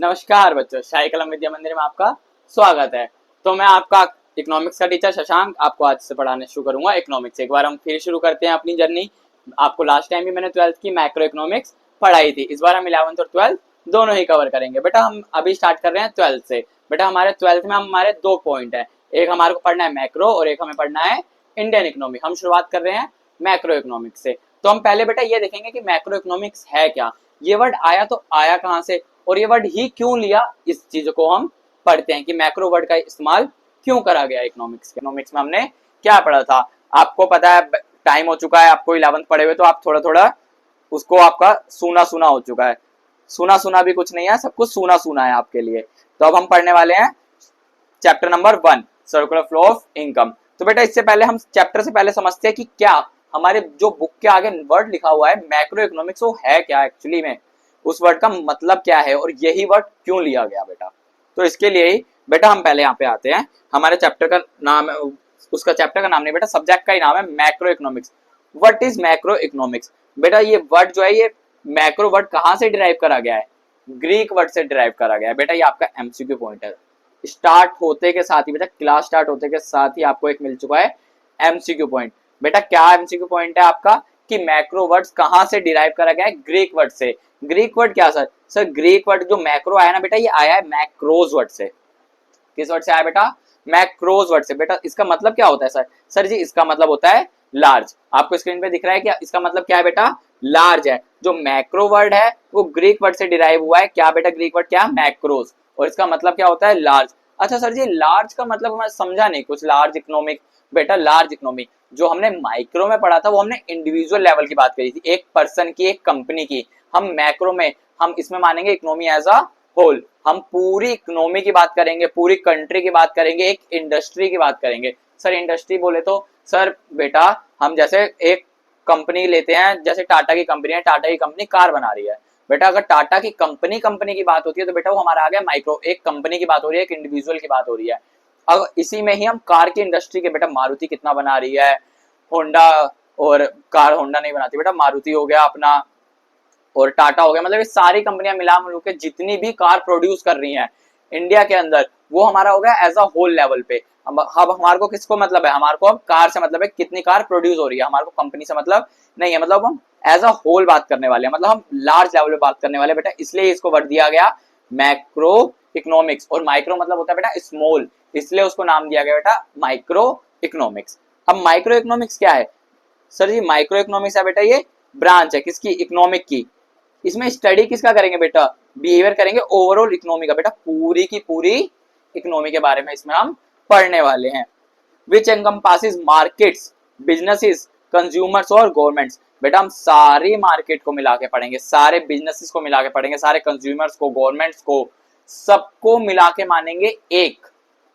नमस्कार बच्चों, शाही कलम विद्या मंदिर में आपका स्वागत है। तो मैं आपका इकोनॉमिक्स का टीचर शशांक आपको आज से पढ़ाने शुरू करूंगा इकोनॉमिक्स। एक बार हम फिर शुरू करते हैं अपनी जर्नी। आपको लास्ट टाइम भी मैंने 12th की मैक्रो इकोनॉमिक्स पढ़ाई थी। इस बार हम 11th और 12th दोनों ही कवर करेंगे। बेटा हम अभी स्टार्ट कर रहे हैं 12th से। बेटा हमारे 12th में हमारे दो पॉइंट है, एक हमारे को पढ़ना है मैक्रो और एक हमें पढ़ना है इंडियन इकोनॉमी। हम शुरुआत कर रहे हैं मैक्रो इकोनॉमिक्स से। तो हम पहले बेटा ये देखेंगे कि मैक्रो इकोनॉमिक्स है क्या, ये वर्ड आया तो आया कहां से, और ये वर्ड ही क्यों लिया। इस चीज को हम पढ़ते हैं कि मैक्रो वर्ड का इस्तेमाल क्यों करा गया इकोनॉमिक्स में हमने क्या पढ़ा था। आपको पता है टाइम हो चुका है, आपको 11th पढ़े हुए, तो आप थोड़ा थोड़ा उसको आपका सुना सुना हो चुका है। सुना सुना भी कुछ नहीं है, सब कुछ सुना सुना है आपके लिए। तो अब हम पढ़ने वाले हैं chapter number 1, circular flow of income. तो बेटा इससे पहले हम चैप्टर से पहले समझते हैं कि क्या हमारे जो बुक के आगे वर्ड लिखा हुआ है मैक्रो इकोनॉमिक्स, वो है क्या एक्चुअली में, उस वर्ड का मतलब क्या है और यही वर्ड क्यों लिया गया बेटा। तो इसके लिए ही बेटा हम पहले यहाँ पे आते हैं। हमारे चैप्टर का नाम है, उसका चैप्टर का नाम नहीं बेटा, सब्जेक्ट का ही नाम है macro economics. What is macro economics. बेटा ये वर्ड जो है, ये मैक्रो वर्ड कहाँ से डिराइव करा गया है, ग्रीक वर्ड से डिराइव करा गया है। बेटा ये आपका एमसीक्यू पॉइंट है। स्टार्ट होते के साथ ही बेटा, क्लास स्टार्ट होते के साथ ही आपको एक मिल चुका है एमसीक्यू पॉइंट। बेटा क्या एमसीक्यू पॉइंट है आपका कि मैक्रो वर्ड्स कहां से डिराइव करा गया है, ग्रीक वर्ड से। ग्रीक वर्ड क्या सर, सर ग्रीक वर्ड जो मैक्रो आया ना बेटा, ये आया है मैक्रोज वर्ड से। किस वर्ड से आया बेटा, मैक्रोज वर्ड से। बेटा इसका मतलब क्या होता है सर, सर जी इसका मतलब होता है लार्ज। आपको स्क्रीन पे दिख रहा है क्या, इसका मतलब क्या है बेटा, लार्ज है। जो मैक्रो वर्ड है वो ग्रीक वर्ड से डिराइव हुआ है, क्या बेटा, ग्रीक वर्ड क्या, मैक्रोज, और इसका मतलब क्या होता है, लार्ज। अच्छा सर जी लार्ज का मतलब मैं समझा नहीं कुछ, लार्ज इकोनॉमिक। बेटा लार्ज इकोनॉमी जो हमने माइक्रो में पढ़ा था वो हमने इंडिविजुअल लेवल की बात करी थी, एक पर्सन की, एक कंपनी की। हम मैक्रो में, हम इसमें मानेंगे इकोनॉमी एज अ होल। हम पूरी इकोनॉमी की बात करेंगे, पूरी कंट्री की बात करेंगे, एक इंडस्ट्री की बात करेंगे। सर इंडस्ट्री बोले तो सर बेटा हम जैसे एक कंपनी लेते हैं, जैसे टाटा की कंपनी है, टाटा की कंपनी कार बना रही है। बेटा अगर टाटा की कंपनी की बात होती है तो बेटा वो हमारा आ गया माइक्रो। एक कंपनी की बात हो रही है, एक इंडिविजुअल की बात हो रही है। अब इसी में ही हम कार की इंडस्ट्री के, बेटा मारुति कितना बना रही है, होंडा, और कार होंडा नहीं बनाती बेटा, मारुति हो गया अपना और टाटा हो गया, मतलब ये सारी कंपनियां मिला मिलू के जितनी भी कार प्रोड्यूस कर रही हैं इंडिया के अंदर, वो हमारा हो गया एज अ होल लेवल पे। अब हमारे को किसको मतलब है, हमारे को अब कार से मतलब है कितनी कार प्रोड्यूस हो रही है, हमारे को कंपनी से मतलब नहीं है। मतलब हम एज अ होल बात करने वाले हैं, मतलब हम लार्ज लेवल पे बात करने वाले बेटा, इसलिए इसको वर्ड दिया गया मैक्रो इकोनॉमिक्स। और माइक्रो मतलब होता है बेटा स्मॉल, इसलिए उसको नाम दिया गया बेटा माइक्रो इकोनॉमिक्स। अब माइक्रो इकोनॉमिक्स क्या है सर जी, माइक्रो इकोनॉमिक्स है बेटा ये ब्रांच है किसकी, इकोनॉमिक की। इसमें स्टडी किसका करेंगे बेटा, बिहेवियर करेंगे ओवरऑल इकोनॉमी का। बेटा पूरी की पूरी इकोनॉमी के बारे में इसमें हम पढ़ने वाले हैं। विच एनकम्पासेस मार्केट्स, बिजनेसेस, कंज्यूमर्स और गवर्नमेंट्स। बेटा हम सारी मार्केट को मिला के पढ़ेंगे, सारे बिजनेसेस को मिला के पढ़ेंगे, सारे कंज्यूमर्स को, गवर्नमेंट्स को, सबको मिला के मानेंगे एक।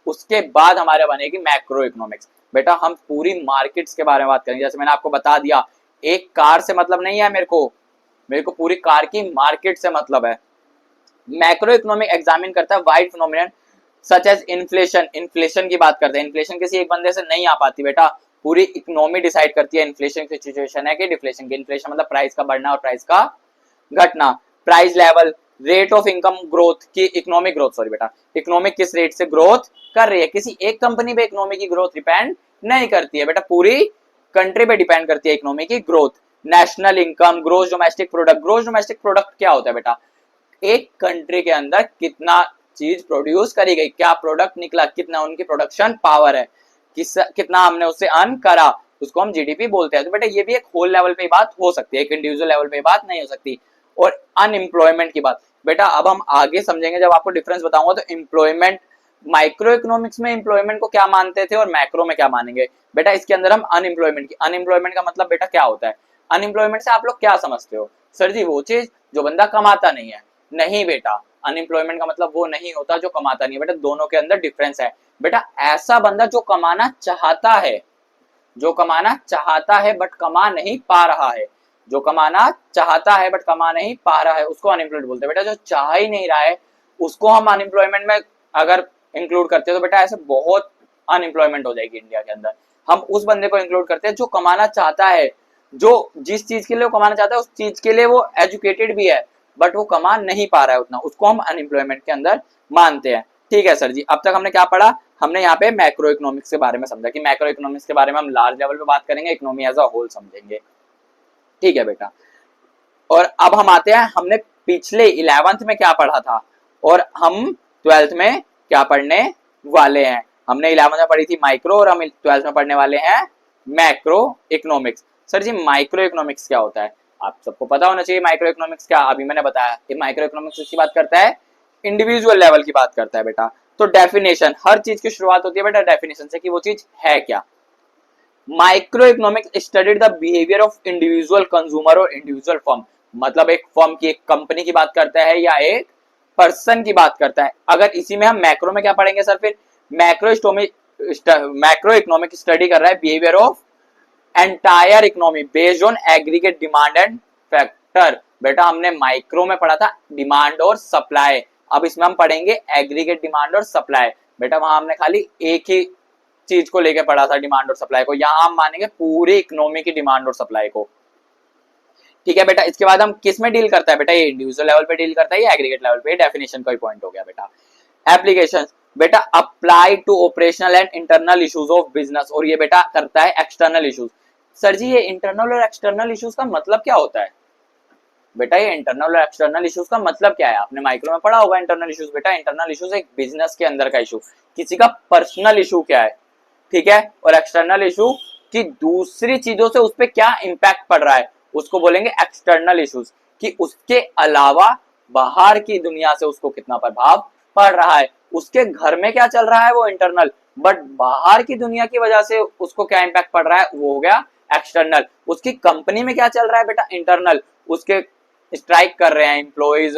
उसके बाद हमारे बनेगी मैक्रो इकोनॉमिक्स। बेटा हम पूरी मार्केट्स के बारे में बात करेंगे। जैसे मैंने आपको बता दिया, एक कार से मतलब नहीं है मेरे को पूरी कार की मार्केट से मतलब है। मैक्रो इकोनॉमिक एग्जामिन करता है wide phenomenon such as inflation. Inflation की बात करते हैं, इन्फ्लेशन किसी एक बंदे से नहीं आ पाती बेटा, पूरी इकोनॉमी डिसाइड करती है इन्फ्लेशन की सिचुएशन है कि डिफ्लेशन की। इन्फ्लेशन मतलब प्राइस का बढ़ना और प्राइस का घटना। Price level, rate of income growth की, इकोनॉमिक ग्रोथ, सॉरी बेटा, इकोनॉमिक किस रेट से ग्रोथ कर रही है। किसी एक कंपनी पे इकोनॉमी की ग्रोथ डिपेंड नहीं करती है बेटा, पूरी कंट्री पे डिपेंड करती है इकोनॉमी की growth. National income, gross domestic product. Gross domestic product क्या होता है बेटा, एक कंट्री के अंदर कितना चीज प्रोड्यूस करी गई, क्या प्रोडक्ट निकला, कितना उनकी प्रोडक्शन पावर है, कितना हमने उससे अर्न करा, उसको हम जीडीपी बोलते हैं। तो बेटा ये भी एक होल लेवल पे बात हो सकती है, एक इंडिविजुअल लेवल पे बात नहीं हो सकती। और अनएम्प्लॉयमेंट की बात बेटा अब हम आगे समझेंगे, जब आपको डिफरेंस बताऊंगा। तो एम्प्लॉयमेंट, माइक्रो इकोनॉमिक्स में एम्प्लॉयमेंट को क्या मानते थे और मैक्रो में क्या मानेंगे बेटा, इसके अंदर हम अनएम्प्लॉयमेंट की। अनएम्प्लॉयमेंट का मतलब बेटा क्या होता है, अनएम्प्लॉयमेंट से आप लोग क्या समझते हो सर जी, वो चीज जो बंदा कमाता नहीं है। नहीं बेटा, अनएम्प्लॉयमेंट का मतलब वो नहीं होता जो कमाता नहीं है बेटा, दोनों के अंदर डिफरेंस है। बेटा ऐसा बंदा जो कमाना चाहता है, जो कमाना चाहता है बट कमा नहीं पा रहा है, जो कमाना चाहता है बट कमा नहीं पा रहा है, उसको अनएम्प्लॉयड बोलते हैं। बेटा जो चाह ही नहीं रहा है उसको हम अनएम्प्लॉयमेंट में अगर इंक्लूड करते हैं तो बेटा ऐसे बहुत अनएम्प्लॉयमेंट हो जाएगी इंडिया के अंदर। हम उस बंदे को इंक्लूड करते हैं जो कमाना चाहता है, जो जिस चीज के लिए वो कमाना चाहता है उस चीज के लिए वो एजुकेटेड भी है, बट वो कमा नहीं पा रहा है उतना, उसको हम अनएम्प्लॉयमेंट के अंदर मानते हैं। ठीक है सर जी, अब तक हमने क्या पढ़ा, हमने यहाँ पे मैक्रो इकोनॉमिक्स के बारे में समझा कि मैक्रो इकोनॉमिक्स के बारे में हम लार्ज लेवल पे बात करेंगे, इकोनॉमी एज अ होल समझेंगे। ठीक है बेटा, और अब हम आते हैं, हमने पिछले 11th में क्या पढ़ा था और हम 12th में क्या पढ़ने वाले हैं। हमने 11th में पढ़ी थी माइक्रो और हम 12th में पढ़ने वाले हैं मैक्रो इकोनॉमिक्स। सर जी माइक्रो इकोनॉमिक्स क्या होता है, आप सबको पता होना चाहिए माइक्रो इकोनॉमिक्स क्या, अभी मैंने बताया कि माइक्रो इकोनॉमिक्स की बात करता है, इंडिविजुअल लेवल की बात करता है बेटा। तो डेफिनेशन, हर चीज की शुरुआत होती है बेटा डेफिनेशन से कि वो चीज है क्या। Micro economics studied the behaviour of individual consumer और इंडिविजुअल फर्म, मतलब एक फर्म की, एक कंपनी की बात करता है या एक पर्सन की बात करता है। अगर इसी में हम मैक्रो में क्या पढ़ेंगे सर, फिर मैक्रो इकोनॉमिक स्टडी कर रहा है behaviour of entire economy based on aggregate demand and factor. बेटा हमने माइक्रो में पढ़ा था डिमांड और सप्लाई, अब इसमें हम पढ़ेंगे एग्रीगेट डिमांड और सप्लाई। बेटा वहां हमने खाली एक ही चीज को लेकर पढ़ा था, डिमांड और सप्लाई को, यहां हम मानेंगे पूरी इकोनॉमी की डिमांड और सप्लाई को। ठीक है बेटा, इसके बाद हम किस में डील करता है बेटा, ये इंडिविजुअल लेवल पे डील करता है या एग्रीगेट लेवल पे, डेफिनेशन का ही पॉइंट हो गया बेटा। एप्लीकेशन बेटा apply to operational and internal issues of business, और ये बेटा करता है एक्सटर्नल इश्यूज। सर जी ये इंटरनल और एक्सटर्नल इश्यूज का मतलब क्या होता है बेटा, ये इंटरनल और एक्सटर्नल इश्यूज का मतलब क्या है, आपने माइक्रो में पढ़ा होगा इंटरनल इश्यूज। बेटा इंटरनल इश्यूज एक बिजनेस के अंदर का इशू, किसी का पर्सनल इशू क्या है, ठीक है, और एक्सटर्नल इशू कि दूसरी चीजों से उस पर क्या इंपैक्ट पड़ रहा है, उसको बोलेंगे एक्सटर्नल इश्यूज, कि उसके अलावा बाहर की दुनिया से उसको कितना प्रभाव पड़ रहा है, उसके घर में क्या चल रहा है वो इंटरनल, बट बाहर की दुनिया की वजह से उसको क्या इंपैक्ट पड़ रहा है वो हो गया एक्सटर्नल। उसकी कंपनी में क्या चल रहा है बेटा इंटरनल, उसके स्ट्राइक कर रहे हैं एम्प्लॉइज,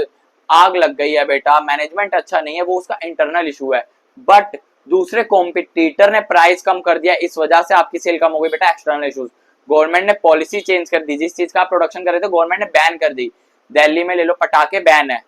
आग लग गई है बेटा, मैनेजमेंट अच्छा नहीं है, वो उसका इंटरनल इशू है। बट दूसरे कॉम्पिटिटर ने प्राइस कम कर दिया, इस वजह से आपकी सेल कम हो गई बेटा, एक्सटर्नल इश्यूज। गवर्नमेंट ने पॉलिसी चेंज कर दी, जिस चीज का आप प्रोडक्शन कर रहे थे गवर्नमेंट ने बैन कर दी, दिल्ली में ले लो पटाखे बैन है,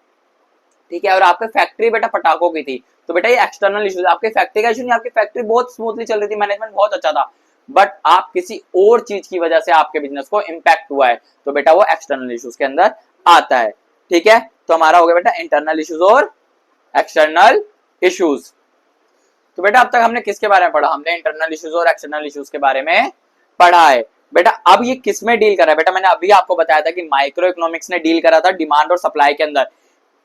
ठीक है, और आपकी फैक्ट्री बेटा पटाखों की थी, तो बेटा ये एक्सटर्नल इश्यूज। आपकी फैक्ट्री का इशू नहीं, आपकी फैक्ट्री बहुत स्मूथली चल रही थी, मैनेजमेंट बहुत अच्छा था, बट आप किसी और चीज की वजह से आपके बिजनेस को इंपैक्ट हुआ है, तो बेटा वो एक्सटर्नल इश्यूज के अंदर आता है। ठीक है, तो हमारा हो गया बेटा इंटरनल इश्यूज और एक्सटर्नल इश्यूज। तो बेटा अब तक हमने किसके बारे में पढ़ा, हमने इंटरनल इश्यूज और एक्सटर्नल इश्यूज के बारे में पढ़ा है। बेटा अब ये किस में डील कर रहा है, बेटा मैंने अभी आपको बताया था कि माइक्रो इकोनॉमिक्स ने डील करा था डिमांड और सप्लाई के अंदर।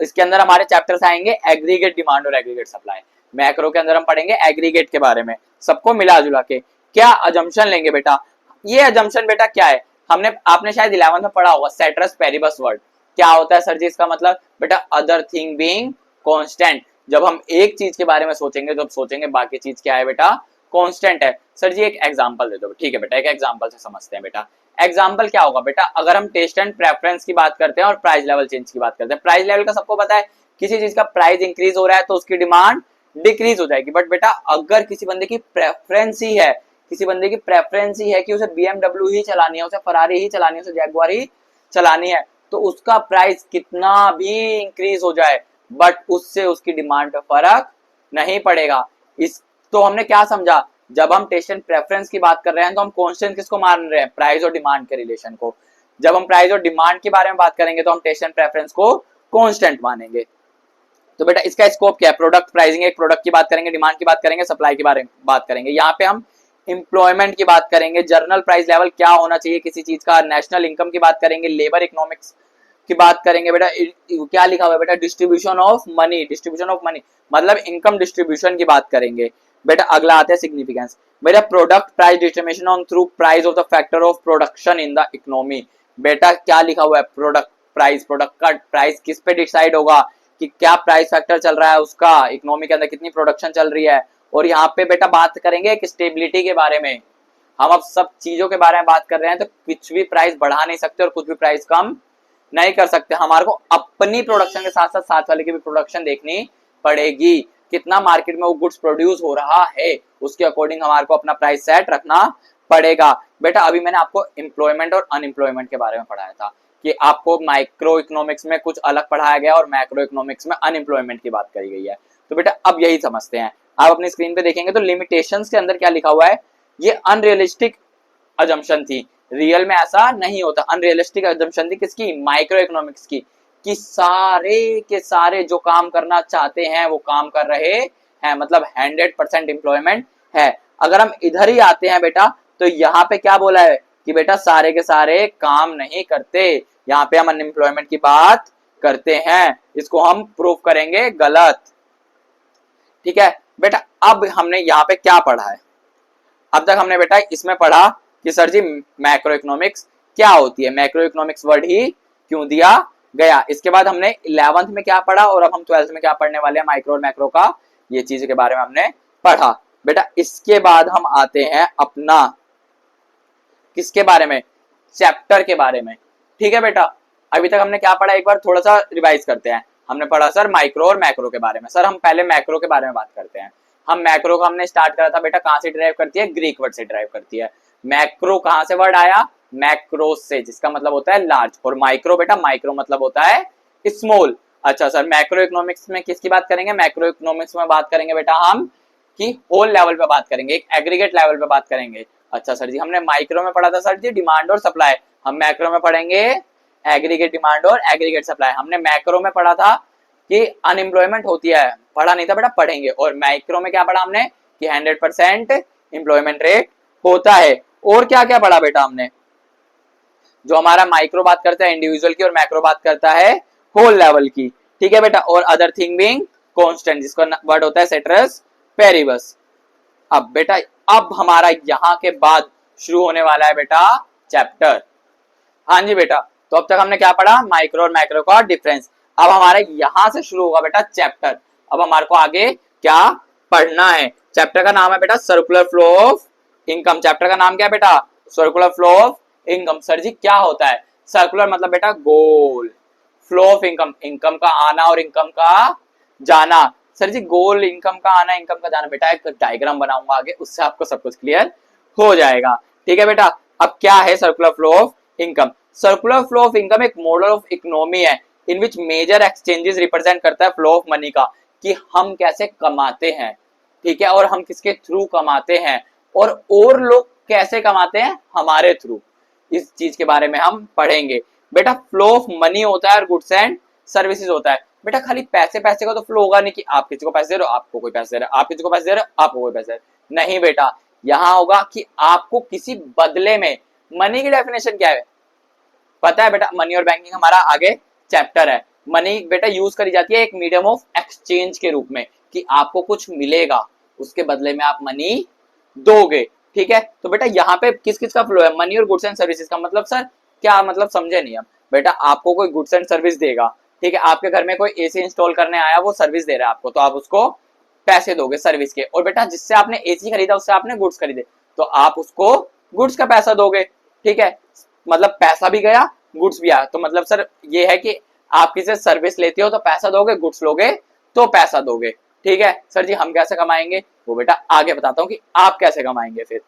इसके अंदर हमारे चैप्टर्स आएंगे एग्रीगेट डिमांड और एग्रीगेट सप्लाई। मैक्रो के अंदर हम पढ़ेंगे एग्रीगेट के बारे में, सबको मिला जुला के। क्या अजम्पशन लेंगे बेटा, ये अजम्पशन बेटा क्या है, हमने आपने शायद 11th में पढ़ा होगा सेट्रस पेरिबस वर्ड, क्या होता है सर जी इसका मतलब, बेटा अदर थिंग बीइंग कांस्टेंट। जब हम एक चीज के बारे में सोचेंगे तो सोचेंगे बाकी चीज क्या है बेटा, कांस्टेंट है। सर जी एक एग्जांपल दे दो, ठीक है बेटा एक एग्जांपल से समझते हैं बेटा। एग्जांपल क्या होगा बेटा, अगर हम टेस्ट एंड प्रेफरेंस की बात करते हैं और प्राइस लेवल चेंज की बात करते हैं, प्राइस लेवल का सबको पता है, किसी चीज का प्राइस इंक्रीज हो रहा है तो उसकी डिमांड डिक्रीज हो जाएगी। बट बेटा अगर किसी बंदे की प्रेफरेंस ही है, किसी बंदे की प्रेफरेंस ही है कि उसे BMW ही चलानी है, उसे फरारी ही चलानी है, उसे जैगुआर ही चलानी है, तो उसका प्राइस कितना भी इंक्रीज हो जाए बट उससे उसकी डिमांड पे फर्क नहीं पड़ेगा। इस तो हमने क्या समझा, जब हम टेस्ट एंड प्रेफरेंस की बात कर रहे हैं तो हम कांस्टेंट किसको मान रहे हैं, प्राइस और डिमांड के रिलेशन को। जब हम प्राइस और डिमांड के बारे में बात करेंगे तो हम टेस्ट एंड प्रेफरेंस को कांस्टेंट मानेंगे। तो बेटा इसका स्कोप क्या है, प्रोडक्ट प्राइसिंग, एक प्रोडक्ट की बात करेंगे, डिमांड की बात करेंगे, सप्लाई के बारे में बात करेंगे। यहाँ पे हम एम्प्लॉयमेंट की बात करेंगे, जर्नल प्राइस लेवल क्या होना चाहिए किसी चीज का, नेशनल इनकम की बात करेंगे, लेबर इकोनॉमिक्स की बात करेंगे। बेटा क्या लिखा हुआ है बेटा, distribution of money, distribution of money मतलब इनकम डिस्ट्रीब्यूशन की बात करेंगे। बेटा अगला आता है सिग्निफिकेंस, बेटा product price determination on through price of the factor of production in the economy. बेटा क्या लिखा हुआ है, प्रोडक्ट प्राइस, प्रोडक्ट का प्राइस किस पे डिसाइड होगा कि क्या प्राइस फैक्टर चल रहा है उसका, इकोनॉमी के अंदर कितनी प्रोडक्शन चल रही है। और यहाँ पे बेटा बात करेंगे एक स्टेबिलिटी के बारे में, हम अब सब चीजों के बारे में बात कर रहे हैं, तो कुछ भी प्राइस बढ़ा नहीं सकते और कुछ भी प्राइस कम नहीं कर सकते। हमारे को अपनी प्रोडक्शन के साथ साथ साथ वाले की भी प्रोडक्शन देखनी पड़ेगी, कितना मार्केट में वो गुड्स प्रोड्यूस हो रहा है उसके अकॉर्डिंग हमारे को अपना प्राइस सेट रखना पड़ेगा। बेटा अभी मैंने आपको एम्प्लॉयमेंट और अनएम्प्लॉयमेंट के बारे में पढ़ाया था कि आपको माइक्रो इकोनॉमिक्स में कुछ अलग पढ़ाया गया और मैक्रो इकोनॉमिक्स में अनएम्प्लॉयमेंट की बात करी गई है। तो बेटा अब यही समझते हैं, आप अपनी स्क्रीन पे देखेंगे तो लिमिटेशंस के अंदर क्या लिखा हुआ है, ये अनरियलिस्टिक अजम्पशन थी, रियल में ऐसा नहीं होता। अनरियलिस्टिक अजम्पशन थी किसकी, माइक्रो इकोनॉमिक्स की, कि सारे के सारे जो काम करना चाहते हैं वो काम कर रहे हैं, मतलब 100% एम्प्लॉयमेंट है। अगर हम इधर ही आते हैं बेटा, तो यहाँ पे क्या बोला है कि बेटा सारे के सारे काम नहीं करते, यहाँ पे हम अनएम्प्लॉयमेंट की बात करते हैं। इसको हम प्रूव करेंगे गलत। ठीक है बेटा, अब हमने यहाँ पे क्या पढ़ा है? अब तक हमने बेटा इसमें पढ़ा कि सर जी मैक्रो इकोनॉमिक्स क्या होती है, मैक्रो इकोनॉमिक्स वर्ड ही क्यों दिया गया। इसके बाद हमने 11th में क्या पढ़ा और अब हम 12th में क्या पढ़ने वाले हैं, माइक्रो और मैक्रो का, ये चीज के बारे में हमने पढ़ा। बेटा इसके बाद हम आते हैं अपना किसके बारे में, चैप्टर के बारे में। ठीक है बेटा, अभी तक हमने क्या पढ़ा, एक बार थोड़ा सा रिवाइज करते हैं। हमने पढ़ा सर माइक्रो और मैक्रो के बारे में। सर हम पहले मैक्रो के बारे में बात करते हैं। हम मैक्रो को हमने स्टार्ट करा था बेटा, कहां से ड्राइव करती है, ग्रीक वर्ड से ड्राइव करती है। मैक्रो कहां से वर्ड आया, मैक्रोस से, जिसका मतलब होता है लार्ज। और माइक्रो बेटा, माइक्रो मतलब होता है स्मॉल। अच्छा सर, मैक्रो इकोनॉमिक्स में किसकी बात करेंगे, मैक्रो इकोनॉमिक्स में बात करेंगे बेटा हम कि होल लेवल पे बात करेंगे, एक एग्रीगेट लेवल पे बात करेंगे। अच्छा सर जी, हमने माइक्रो में पढ़ा था सर जी डिमांड और सप्लाई, हम मैक्रो में पढ़ेंगे एग्रीगेट डिमांड और एग्रीगेट सप्लाई। हमने मैक्रो में पढ़ा था कि अनएम्प्लॉयमेंट होती है, पढ़ा नहीं था बेटा, पढ़ेंगे। और माइक्रो में क्या पढ़ा हमने कि 100% एम्प्लॉयमेंट रेट होता है। और क्या क्या पढ़ा बेटा हमने, जो हमारा माइक्रो बात करता है इंडिविजुअल की और मैक्रो बात करता है होल लेवल की। ठीक है बेटा, और अदर थिंग बीइंग कांस्टेंट, जिसका वर्ड होता है सेटरस पेरिबस। अब बेटा अब हमारा यहाँ के बाद शुरू होने वाला है बेटा चैप्टर। हाँ जी बेटा, तो अब तक हमने क्या पढ़ा, माइक्रो और मैक्रो का डिफरेंस। अब हमारे यहां से शुरू होगा बेटा चैप्टर। अब हमारे को आगे क्या पढ़ना है, चैप्टर का नाम है बेटा circular flow of income. Chapter का नाम क्या है बेटा, circular flow of income. Sir ji क्या होता है, सर्कुलर मतलब बेटा गोल, फ्लो ऑफ इनकम, इनकम का आना और इनकम का जाना। सर जी गोल, इनकम का आना, इनकम का जाना, बेटा एक डायग्राम बनाऊंगा आगे, उससे आपको सब कुछ क्लियर हो जाएगा। ठीक है बेटा, अब क्या है circular flow of income. Circular flow of income एक मॉडल ऑफ इकोनॉमी है इन विच मेजर एक्सचेंजेस रिप्रेजेंट करता है फ्लो ऑफ मनी का, कि हम कैसे कमाते हैं। ठीक है, और हम किसके थ्रू कमाते हैं और लोग कैसे कमाते हैं हमारे थ्रू, इस चीज के बारे में हम पढ़ेंगे। बेटा फ्लो ऑफ मनी होता है और गुड्स एंड सर्विसेज होता है। बेटा खाली पैसे पैसे का तो फ्लो होगा नहीं कि आप किसी को पैसे दे रहे हो आपको कोई पैसे दे रहा है, आप किसी को पैसे दे रहे हो आपको कोई पैसे दे रहा है। नहीं बेटा, यहां होगा कि आपको किसी बदले में, मनी की डेफिनेशन क्या है पता है बेटा, मनी और बैंकिंग हमारा आगे चैप्टर है। मनी बेटा यूज करी जाती है एक मीडियम ऑफ एक्सचेंज के रूप में, कि आपको कुछ मिलेगा उसके बदले में आप मनी दोगे। ठीक है, तो बेटा यहाँ पे किस किस का फ्लो है, मनी और गुड्स एंड सर्विसेज का। मतलब सर क्या मतलब, समझे नहीं हम। बेटा आपको कोई गुड्स एंड सर्विस देगा, ठीक है, आपके घर में कोई एसी इंस्टॉल करने आया, वो सर्विस दे रहा है आपको, तो आप उसको पैसे दोगे सर्विस के। और बेटा जिससे आपने एसी खरीदा उससे आपने गुड्स खरीदे, तो आप उसको गुड्स का पैसा दोगे। ठीक है, मतलब पैसा भी गया गुड्स भी आया। तो मतलब सर ये है कि आप किसी सर्विस लेते हो तो पैसा दोगे, गुड्स लोगे तो पैसा दोगे। ठीक है सर जी, हम कैसे कमाएंगे वो बेटा आगे बताता हूं कि आप कैसे कमाएंगे। फिर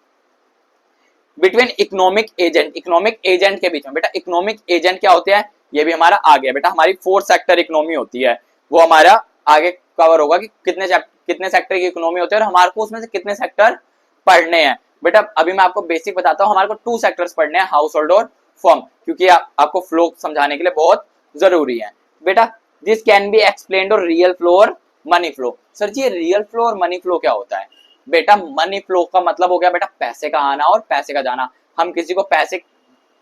between economic agent, economic agent के बीच में, बेटा इकोनॉमिक एजेंट क्या होते हैं ये भी हमारा आ गया। बेटा हमारी 4 सेक्टर इकोनॉमी होती है, वो हमारा आगे कवर होगा कि कितने सेक्टर की इकोनॉमी होती है और हमारे को उसमें से कितने सेक्टर पढ़ने हैं। बेटा अभी मैं आपको बेसिक बताता हूँ, हमारे को 2 सेक्टर्स पढ़ने हैं, हाउस होल्ड और फर्म, क्योंकि आपको फ्लो समझाने के लिए बहुत जरूरी है। बेटा दिस कैन बी एक्सप्लेन्ड और रियल फ्लो और मनी फ्लो। सर जी रियल फ्लो और मनी फ्लो क्या होता है। बेटा मनी फ्लो का मतलब हो गया बेटा पैसे का आना और पैसे का जाना, हम किसी को पैसे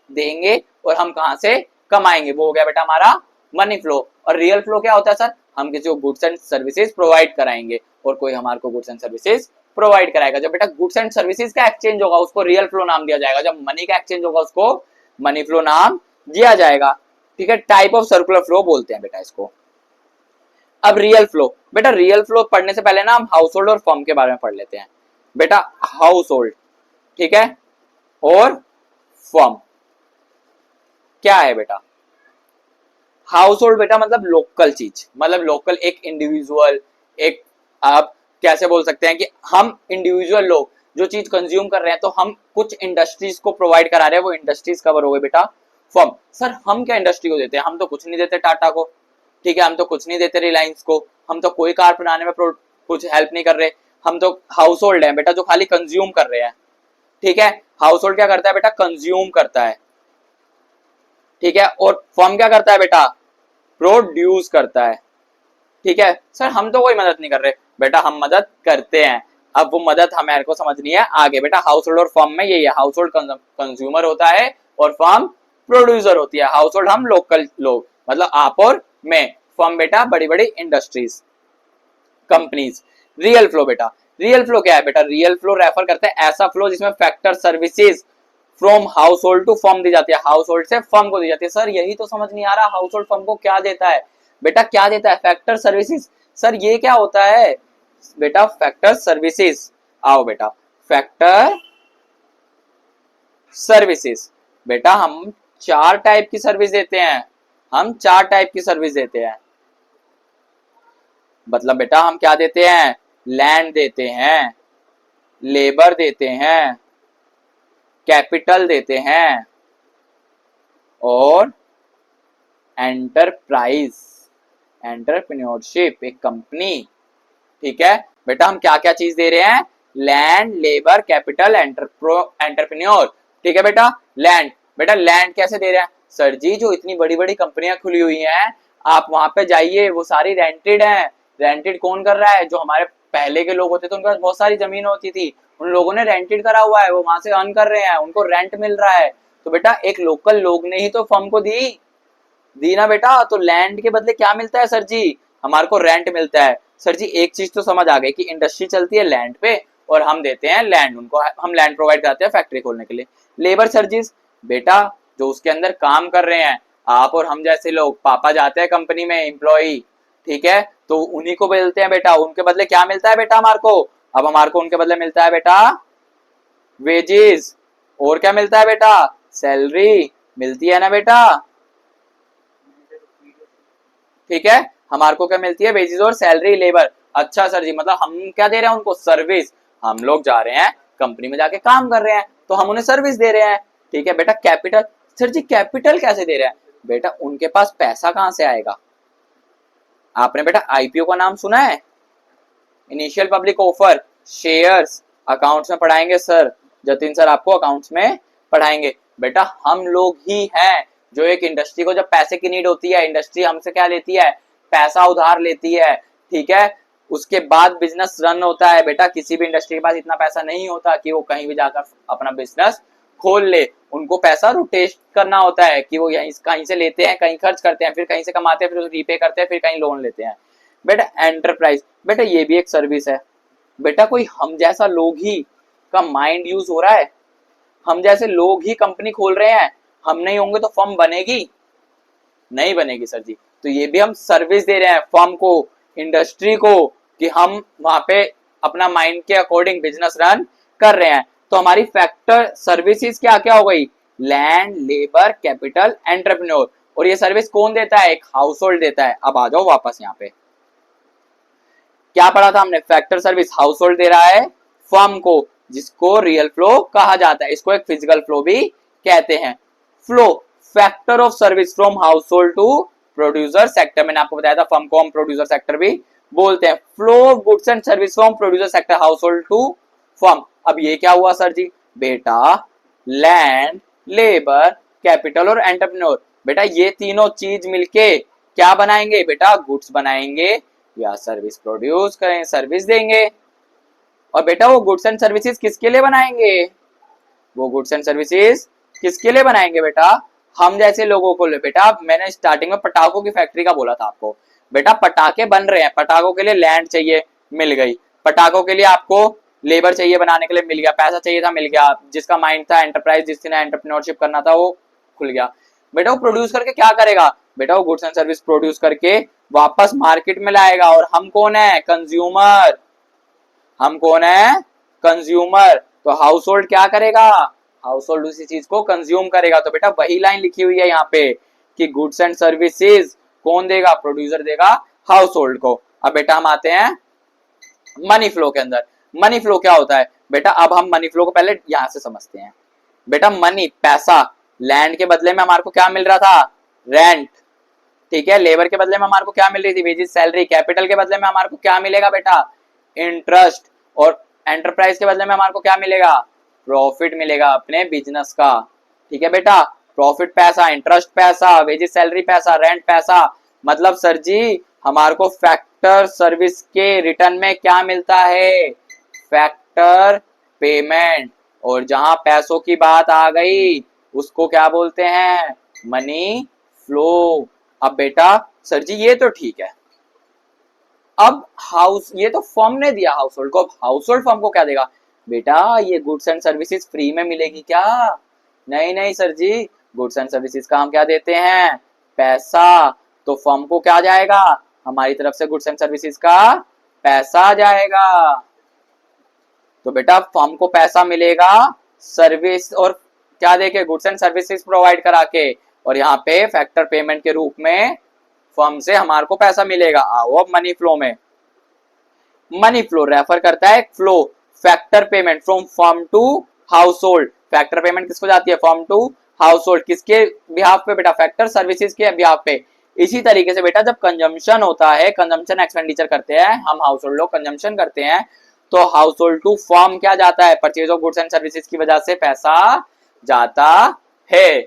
देंगे और हम कहां से कमाएंगे, वो हो गया बेटा हमारा मनी फ्लो। और रियल फ्लो क्या होता है सर, हम किसी को गुड्स एंड सर्विसेज प्रोवाइड कराएंगे और कोई हमारे को गुड्स एंड सर्विसेज प्रोवाइड कराएगा। जब बेटा गुड्स एंड सर्विसेज का एक्सचेंज होगा उसको रियल फ्लो नाम दिया जाएगा, जब मनी का एक्सचेंज होगा उसको मनी फ्लो नाम दिया जाएगा। ठीक है, टाइप ऑफ सर्कुलर फ्लो बोलते हैं बेटा इसको। अब रियल फ्लो, बेटा रियल फ्लो पढ़ने से पहले ना हम हाउस होल्ड और फर्म के बारे में पढ़ लेते हैं। बेटा हाउस होल्ड, ठीक है, और फर्म क्या है बेटा। हाउस होल्ड बेटा मतलब लोकल चीज, मतलब लोकल एक इंडिविजुअल, एक आप कैसे बोल सकते हैं कि हम इंडिविजुअल लोग जो चीज कंज्यूम कर रहे हैं, तो हम कुछ इंडस्ट्रीज को प्रोवाइड करा रहे हैं, वो इंडस्ट्रीज कवर हो गई बेटा फर्म। सर हम क्या इंडस्ट्री को देते हैं, हम तो कुछ नहीं देते टाटा को, ठीक है, हम तो कुछ नहीं देते रिलायंस को, हम तो कोई कार बनाने में कुछ हेल्प नहीं कर रहे, हम तो हाउस होल्ड है बेटा जो खाली कंज्यूम कर रहे हैं। ठीक है, हाउस होल्ड क्या करता है बेटा, कंज्यूम करता है। ठीक है, और फर्म क्या करता है बेटा, प्रोड्यूस करता है। ठीक है सर, हम तो कोई मदद नहीं कर रहे। बेटा हम मदद करते हैं। अब वो मदद हमारे को समझनी है आगे। बेटा हाउस होल्ड और फर्म में यही है, हाउस होल्ड कंज्यूमर होता है और फर्म प्रोड्यूसर होती है। हाउस होल्ड हम लोकल लोग, मतलब आप और मैं। फर्म बेटा बड़ी बड़ी इंडस्ट्रीज, कंपनीज। रियल फ्लो बेटा, रियल फ्लो क्या है बेटा? रियल फ्लो रेफर करते हैं ऐसा फ्लो जिसमें factor services from household to firm दी जाती है, हाउस होल्ड से फर्म को दी जाती है। सर यही तो समझ नहीं आ रहा, हाउस होल्ड फर्म को क्या देता है? बेटा क्या देता है? Factor services. सर ये क्या होता है बेटा? Factor services. आओ बेटा, फैक्टर सर्विसेज। बेटा हम 4 टाइप की सर्विस देते हैं, हम 4 टाइप की सर्विस देते हैं। मतलब बेटा हम क्या देते हैं? लैंड देते हैं, लेबर देते हैं, कैपिटल देते हैं और एंटरप्राइज, एंटरप्रेन्योरशिप, एक कंपनी। ठीक है बेटा, हम क्या क्या चीज दे रहे हैं? Land, labour, capital, entrepreneur. ठीक है बेटा, लैंड। बेटा लैंड कैसे दे रहे हैं? सर जी जो इतनी बड़ी बड़ी कंपनियां खुली हुई हैं, आप वहां पे जाइए, वो सारी रेंटेड हैं। रेंटेड कौन कर रहा है? जो हमारे पहले के लोग होते थे, उनके पास बहुत सारी जमीन होती थी, उन लोगों ने रेंटेड करा हुआ है, वो वहां से अर्न कर रहे हैं, उनको रेंट मिल रहा है। तो बेटा एक लोकल लोग ने ही तो फर्म को दी ना बेटा। तो लैंड के बदले क्या मिलता है सर जी? हमारे को रेंट मिलता है। सर जी एक चीज तो समझ आ गई कि इंडस्ट्री चलती है लैंड पे और हम देते हैं लैंड, उनको हम लैंड प्रोवाइड कराते हैं फैक्ट्री खोलने के लिए। लेबर चार्जेस बेटा जो उसके अंदर काम कर रहे हैं, आप और हम जैसे लोग, पापा जाते हैं कंपनी में एम्प्लॉई, ठीक है, तो उन्हीं को मिलते हैं बेटा। उनके बदले क्या मिलता है बेटा हमारे को? अब हमारे को उनके बदले मिलता है बेटा वेजेस। और क्या मिलता है बेटा? सैलरी मिलती है ना बेटा। ठीक है, हमारे को क्या मिलती है? वेजेस और सैलरी, लेबर। अच्छा सर जी, मतलब हम क्या दे रहे हैं उनको? सर्विस। हम लोग जा रहे हैं कंपनी में जाके काम कर रहे हैं, तो हम उन्हें सर्विस दे रहे हैं। ठीक है बेटा, कैपिटल। सर जी कैपिटल कैसे दे रहे हैं? बेटा उनके पास पैसा कहां से आएगा? आपने बेटा आईपीओ का नाम सुना है? Initial public offer, shares. Accounts में पढ़ाएंगे सर, जतिन सर आपको अकाउंट्स में पढ़ाएंगे। बेटा हम लोग ही हैं जो एक इंडस्ट्री को जब पैसे की नीड होती है, इंडस्ट्री हमसे क्या लेती है? पैसा उधार लेती है। ठीक है, उसके बाद बिजनेस रन होता है। बेटा किसी भी इंडस्ट्री के पास इतना पैसा नहीं होता कि वो कहीं भी जाकर अपना बिजनेस खोल ले। उनको पैसा रोटेट करना होता है कि वो यहीं कहीं से लेते हैं, कहीं खर्च करते हैं, फिर कहीं से कमाते हैं, फिर रीपे करते हैं, फिर कहीं लोन लेते हैं। बेटा एंटरप्राइज, बेटा ये भी एक सर्विस है। बेटा कोई हम जैसा लोग ही का माइंड यूज हो रहा है, हम जैसे लोग ही कंपनी खोल रहे हैं। हम नहीं होंगे तो फर्म बनेगी? नहीं बनेगी सर जी। तो ये भी हम सर्विस दे रहे हैं फर्म को, इंडस्ट्री को, कि हम वहां पे अपना माइंड के अकॉर्डिंग बिजनेस रन कर रहे हैं। तो हमारी फैक्टर सर्विसेज क्या क्या हो गई? Land, labour, capital, entrepreneur. और ये सर्विस कौन देता है? एक हाउस होल्ड देता है। अब आ जाओ वापस यहाँ पे, क्या पढ़ा था हमने? फैक्टर सर्विस हाउस होल्ड दे रहा है फर्म को, जिसको रियल फ्लो कहा जाता है। इसको एक फिजिकल फ्लो भी कहते हैं। Flow, factor of service from household to producer sector. मैंने आपको बताया था फर्म को हम प्रोड्यूसर सेक्टर भी बोलते हैं। Flow of goods and service from producer sector household to firm. अब ये क्या हुआ सर जी? बेटा लैंड, लेबर, कैपिटल और एंटरप्रेन्योर। बेटा ये तीनों चीज मिलके क्या बनाएंगे? बेटा गुड्स बनाएंगे या सर्विस प्रोड्यूस करें, सर्विस देंगे। और बेटा वो गुड्स एंड सर्विसेज किसके लिए बनाएंगे? वो गुड्स एंड सर्विसेज किसके लिए बनाएंगे बेटा? हम जैसे लोगों को। बेटा मैंने स्टार्टिंग में पटाखों की फैक्ट्री का बोला था आपको। बेटा पटाखे बन रहे हैं, पटाखों के लिए लैंड चाहिए, मिल गई। पटाखों के लिए आपको लेबर चाहिए बनाने के लिए, मिल गया। पैसा चाहिए था, मिल गया। जिसका माइंड था एंटरप्राइज, जिसने एंटरप्रेन्योरशिप करना था, वो खुल गया। बेटा वो प्रोड्यूस करके क्या करेगा? बेटा वो गुड्स एंड सर्विस प्रोड्यूस करके वापस मार्केट में लाएगा। और हम कौन है? कंज्यूमर। हम कौन है? कंज्यूमर। तो हाउस होल्ड क्या करेगा? हाउस होल्ड उसी चीज को कंज्यूम करेगा। तो बेटा वही लाइन लिखी हुई है यहाँ पे कि गुड्स एंड सर्विसेज कौन देगा? प्रोड्यूसर देगा हाउस होल्ड को। अब बेटा हम आते हैं मनी फ्लो के अंदर। मनी फ्लो क्या होता है? बेटा अब हम मनी फ्लो को पहले यहां से समझते हैं। बेटा मनी, पैसा। लैंड के बदले में हमारे को क्या मिल रहा था? रेंट। ठीक है, लेबर के बदले में हमारे को क्या मिल रही थी? Wages, salary. कैपिटल के बदले में हमारे को क्या मिलेगा बेटा? इंटरेस्ट। और एंटरप्राइज के बदले में हमारे को क्या मिलेगा? प्रॉफिट मिलेगा अपने बिजनेस का। ठीक है बेटा, प्रॉफिट पैसा, इंटरेस्ट पैसा, वेजेस सैलरी पैसा, रेंट पैसा, मतलब सर जी हमारे को फैक्टर सर्विस के रिटर्न में क्या मिलता है, फैक्टर पेमेंट। और जहां पैसों की बात आ गई उसको क्या बोलते हैं, मनी फ्लो। अब बेटा सर जी ये तो ठीक है, अब हाउस ये तो फर्म ने दिया हाउस होल्ड को, अब हाउस होल्ड फर्म को क्या देगा, बेटा ये गुड्स एंड सर्विसेज फ्री में मिलेगी क्या, नहीं नहीं sir ji, goods and services का हम क्या देते हैं, पैसा। तो फर्म को क्या जाएगा, हमारी तरफ से गुड्स एंड सर्विसेज का पैसा जाएगा। तो बेटा फर्म को पैसा मिलेगा सर्विस और क्या देके, गुड्स एंड सर्विसेज प्रोवाइड करा के, और यहाँ पे फैक्टर पेमेंट के रूप में फर्म से हमारे को पैसा मिलेगा। आओ अब मनी फ्लो में, मनी फ्लो रेफर करता है flow, factor payment from firm to household. Factor payment किसको जाती है, फर्म टू हाउस होल्ड, किसके बिहाफ पे बेटा, फैक्टर सर्विसेज के बिहाफ पे। इसी तरीके से बेटा जब कंजम्पशन होता है, कंजम्पशन एक्सपेंडिचर करते हैं हम, हाउस होल्ड लोग कंजम्पशन करते हैं, तो हाउस होल्ड टू फर्म क्या जाता है, purchase of goods and services की वजह से पैसा जाता है।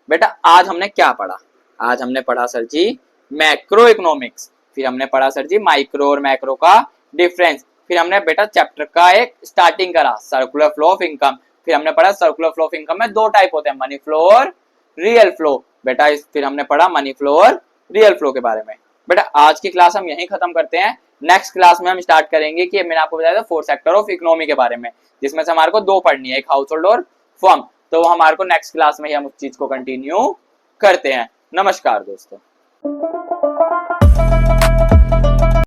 बेटा आज हमने क्या पढ़ा, आज हमने पढ़ा सर जी मैक्रो इकोनॉमिक्स, फिर हमने पढ़ा सर जी माइक्रो और मैक्रो का डिफरेंस, फिर हमने बेटा चैप्टर का एक स्टार्टिंग करा सर्कुलर फ्लो ऑफ इनकम, फिर हमने पढ़ा सर्कुलर फ्लो ऑफ इनकम में दो टाइप होते हैं, मनी फ्लो और रियल फ्लो। बेटा फिर हमने पढ़ा मनी फ्लो और रियल फ्लो के बारे में। बेटा आज की क्लास हम यहीं खत्म करते हैं, नेक्स्ट क्लास में हम स्टार्ट करेंगे कि मैंने आपको बताया था 4 सेक्टर ऑफ इकोनॉमी के बारे में, जिसमें से हमारे को दो पढ़नी है, एक हाउस होल्ड और फर्म। तो हमारे को नेक्स्ट क्लास में ही हम उस चीज को कंटिन्यू करते हैं। नमस्कार दोस्तों।